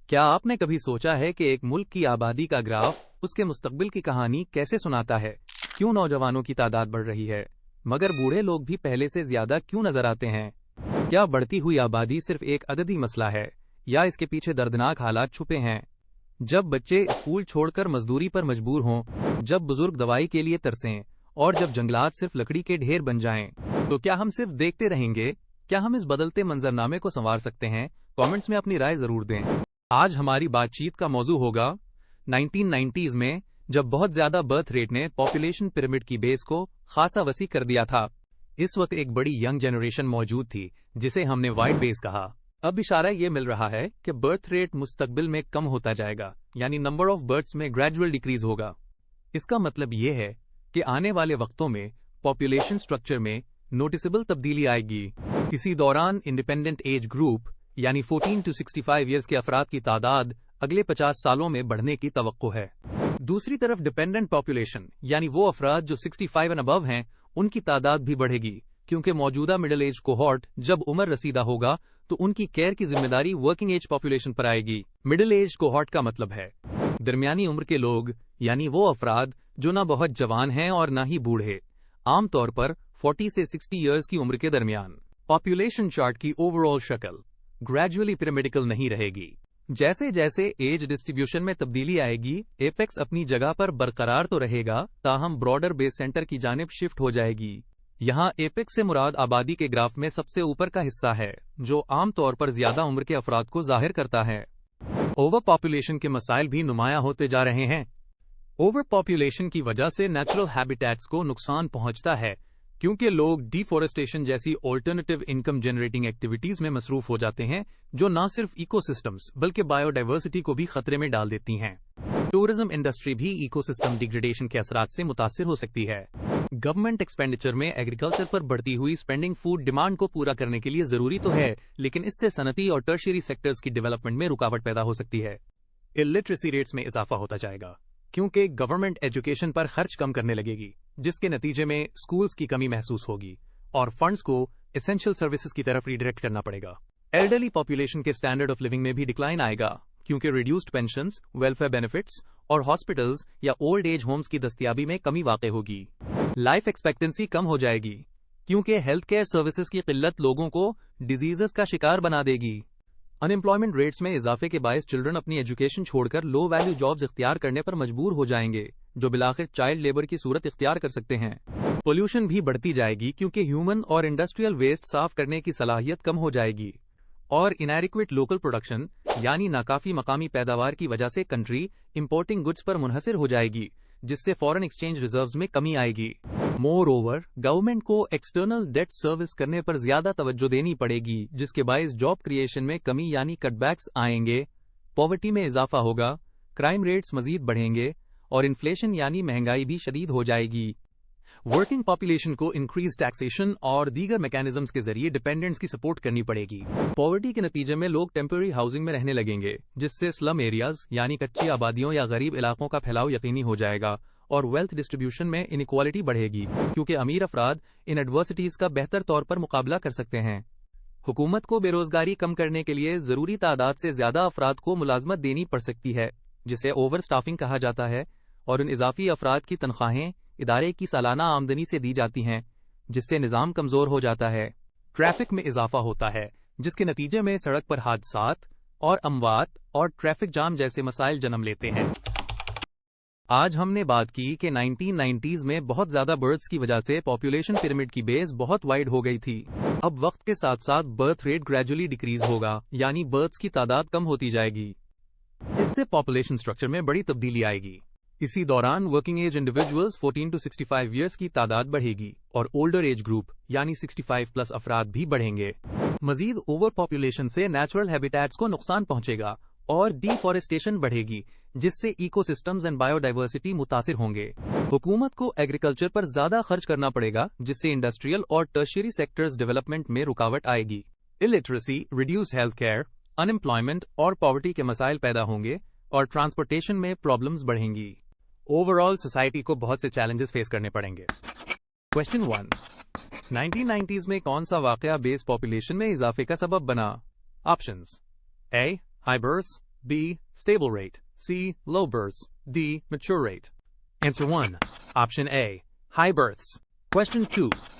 کیا آپ نے کبھی سوچا ہے کہ ایک ملک کی آبادی کا گراف اس کے مستقبل کی کہانی کیسے سناتا ہے؟ کیوں نوجوانوں کی تعداد بڑھ رہی ہے مگر بوڑھے لوگ بھی پہلے سے زیادہ کیوں نظر آتے ہیں؟ کیا بڑھتی ہوئی آبادی صرف ایک عددی مسئلہ ہے یا اس کے پیچھے دردناک حالات چھپے ہیں؟ جب بچے اسکول چھوڑ کر مزدوری پر مجبور ہوں، جب بزرگ دوائی کے لیے ترسیں اور جب جنگلات صرف لکڑی کے ڈھیر بن جائیں، تو کیا ہم صرف دیکھتے رہیں گے؟ کیا ہم اس بدلتے منظرنامے کو سنوار سکتے ہیں؟ کامنٹس میں اپنی رائے ضرور دیں۔ آج ہماری بات چیت کا موضوع ہوگا 1990s میں جب بہت زیادہ برتھ ریٹ نے پاپولیشن پیرامڈ کی بیس کو خاصا وسیع کر دیا تھا۔ اس وقت ایک بڑی ینگ جنریشن موجود تھی جسے ہم نے وائٹ بیس کہا۔ اب اشارہ یہ مل رہا ہے کہ برتھ ریٹ مستقبل میں کم ہوتا جائے گا، یعنی نمبر آف برتھس میں گریجول ڈیکریز ہوگا۔ اس کا مطلب یہ ہے کہ آنے والے وقتوں میں پاپولیشن سٹرکچر میں نوٹیسبل تبدیلی آئے گی۔ اسی دوران انڈیپینڈنٹ ایج گروپ یعنی 14 to 65 ایئرز کے افراد کی تعداد اگلے 50 سالوں میں بڑھنے کی توقع ہے۔ دوسری طرف ڈیپینڈنٹ پاپولیشن یعنی وہ افراد جو 65 اینڈ ابو ہیں، ان کی تعداد بھی بڑھے گی، کیونکہ موجودہ مڈل ایج کوہورٹ جب عمر رسیدہ ہوگا تو ان کی کیئر کی ذمہ داری ورکنگ ایج پاپولیشن پر آئے گی۔ مڈل ایج کوہورٹ کا مطلب ہے درمیانی عمر کے لوگ، یعنی وہ افراد جو نہ بہت جوان ہیں اور نہ ہی بوڑھے، عام طور پر 40 سے 60 ایئرز کی عمر کے درمیان۔ پاپولیشن چارٹ کی اوور آل شکل گریجولی پیرامڈیکل نہیں رہے گی۔ جیسے جیسے ایج ڈسٹریبیوشن میں تبدیلی آئے گی، ایپیکس اپنی جگہ پر برقرار تو رہے گا، تاہم براڈر بیس سینٹر کی جانب شفٹ ہو جائے گی۔ یہاں ایپیکس سے مراد آبادی کے گراف میں سب سے اوپر کا حصہ ہے، جو عام طور پر زیادہ عمر کے افراد کو ظاہر کرتا ہے۔ اوور پاپولیشن کے مسائل بھی نمایاں ہوتے جا رہے ہیں۔ اوور پاپولیشن کی وجہ سے نیچرل ہیبیٹیٹس کو نقصان پہنچتا ہے، کیونکہ لوگ ڈیفورسٹیشن جیسی آلٹرنیٹیو انکم جنریٹنگ ایکٹیویٹیز میں مصروف ہو جاتے ہیں، جو نہ صرف ایکو سسٹمز بلکہ بائیو ڈائیورسٹی کو بھی خطرے میں ڈال دیتی ہیں۔ ٹورزم انڈسٹری بھی ایکو سسٹم ڈیگریڈیشن کے اثرات سے متاثر ہو سکتی ہے۔ گورنمنٹ ایکسپینڈیچر میں ایگریکلچر پر بڑھتی ہوئی اسپینڈنگ فوڈ ڈیمانڈ کو پورا کرنے کے لیے ضروری تو ہے، لیکن اس سے صنعتی اور ٹرشیری سیکٹرز کی ڈیولپمنٹ میں رکاوٹ پیدا ہو سکتی ہے۔ الٹریسی ریٹس میں اضافہ ہوتا جائے گا، کیونکہ گورنمنٹ ایجوکیشن پر خرچ کم کرنے لگے گی، جس کے نتیجے میں اسکولز کی کمی محسوس ہوگی اور فنڈز کو اسینشل سروسز کی طرف ریڈائریکٹ کرنا پڑے گا۔ ایلڈرلی پاپولیشن کے اسٹینڈرڈ آف لیونگ میں بھی ڈکلائن آئے گا، کیونکہ ریڈیوسڈ پینشنز، ویلفیئر بینیفٹس اور ہاسپٹلز یا اولڈ ایج ہومز کی دستیابی میں کمی واقع ہوگی۔ لائف ایکسپیکٹنسی کم ہو جائے گی، کیونکہ ہیلتھ کیئر سروسز کی قلت لوگوں کو ڈیزیزز کا شکار بنا دے گی۔ ان ایمپلائمنٹ ریٹس میں اضافے کے باعث چلڈرن اپنی ایجوکیشن چھوڑ کر لو ویلیو جابز اختیار کرنے پر مجبور ہو جائیں گے، جو بالآخر چائلڈ لیبر کی صورت اختیار کر سکتے ہیں۔ پولوشن بھی بڑھتی جائے گی، کیونکہ ہیومن اور انڈسٹریل ویسٹ صاف کرنے کی صلاحیت کم ہو جائے گی، اور انیریکویٹ لوکل پروڈکشن یعنی ناکافی مقامی پیداوار کی وجہ سے کنٹری امپورٹنگ گڈز پر منحصر ہو جائے گی، جس سے فارن ایکسچینج ریزروز میں کمی آئے گی۔ مور اوور، گورنمنٹ کو ایکسٹرنل ڈیٹ سروس کرنے پر زیادہ توجہ دینی پڑے گی، جس کے باعث جاب کریشن میں کمی یعنی کٹ بیکس آئیں گے، پاورٹی میں اضافہ ہوگا، کرائم ریٹس مزید بڑھیں گے، اور انفلیشن یعنی مہنگائی بھی شدید ہو جائے گی۔ ورکنگ پاپولیشن کو انکریز ٹیکسیشن اور دیگر میکانزمز کے ذریعے ڈیپینڈنٹس کی سپورٹ کرنی پڑے گی۔ پاورٹی کے نتیجے میں لوگ ٹیمپرری ہاؤسنگ میں رہنے لگیں گے، جس سے سلم ایریاز یعنی کچی آبادیوں یا غریب علاقوں کا پھیلاؤ یقینی ہو جائے گا، اور ویلتھ ڈسٹریبیوشن میں انیکوالٹی بڑھے گی، کیونکہ امیر افراد ان ایڈورسٹیز کا بہتر طور پر مقابلہ کر سکتے ہیں۔ حکومت کو بے روزگاری کم کرنے کے لیے ضروری تعداد سے زیادہ افراد کو ملازمت دینی پڑ سکتی ہے، جسے اوور سٹافنگ کہا جاتا ہے، اور ان اضافی افراد کی تنخواہیں ادارے کی سالانہ آمدنی سے دی جاتی ہیں، جس سے نظام کمزور ہو جاتا ہے۔ ٹریفک میں اضافہ ہوتا ہے، جس کے نتیجے میں سڑک پر حادثات اور اموات اور ٹریفک جام جیسے مسائل جنم لیتے ہیں۔ آج ہم نے بات کی کہ 1990s میں بہت زیادہ برتھس کی وجہ سے پاپولیشن پیرامڈ کی بیس بہت وائڈ ہو گئی تھی۔ اب وقت کے ساتھ ساتھ برتھ ریٹ گریجولی ڈیکریز ہوگا، یعنی برتھس کی تعداد کم ہوتی جائے گی۔ اس سے پاپولیشن سٹرکچر میں بڑی تبدیلی آئے گی۔ اسی دوران working age individuals 14 to 65 years کی تعداد بڑھے گی، اور اولڈر ایج گروپ یعنی 65 پلس افراد بھی بڑھیں گے۔ مزید اوور پاپولیشن سے نیچرل ہیبیٹیٹس کو نقصان پہنچے گا اور ڈیفورسٹیشن بڑھے گی، جس سے ecosystems and biodiversity متاثر ہوں گے۔ حکومت کو ایگریکلچر پر زیادہ خرچ کرنا پڑے گا، جس سے انڈسٹریل اور ٹرشیری سیکٹرز ڈیولپمنٹ میں رکاوٹ آئے گی۔ الٹریسی، ریڈیوس ہیلتھ کیئر، ان ایمپلائمنٹ اور پاورٹی کے مسائل پیدا ہوں گے، اور ٹرانسپورٹیشن میں پرابلمز بڑھیں گی۔ اوور آل سوسائٹی کو بہت سے چیلنجز فیس کرنے پڑیں گے۔ کوسچن 1، 1990s میں کون سا واقعہ بیس پاپولیشن میں اضافے کا سبب بنا؟ Options: a high births, B. Stable rate. C. Low births. D. Mature rate. Answer 1. Option A. High births. Question 2.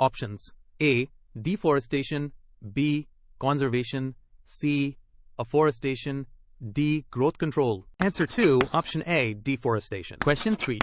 Options: A. Deforestation. B. Conservation. C. Afforestation. D. Growth control. Answer 2. Option A. Deforestation. Question 3.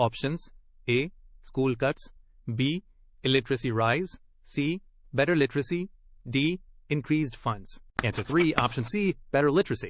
Options: A. School cuts. B. Illiteracy rise. C. Better literacy. D. Increased funds. Answer 3. Option C. Better literacy.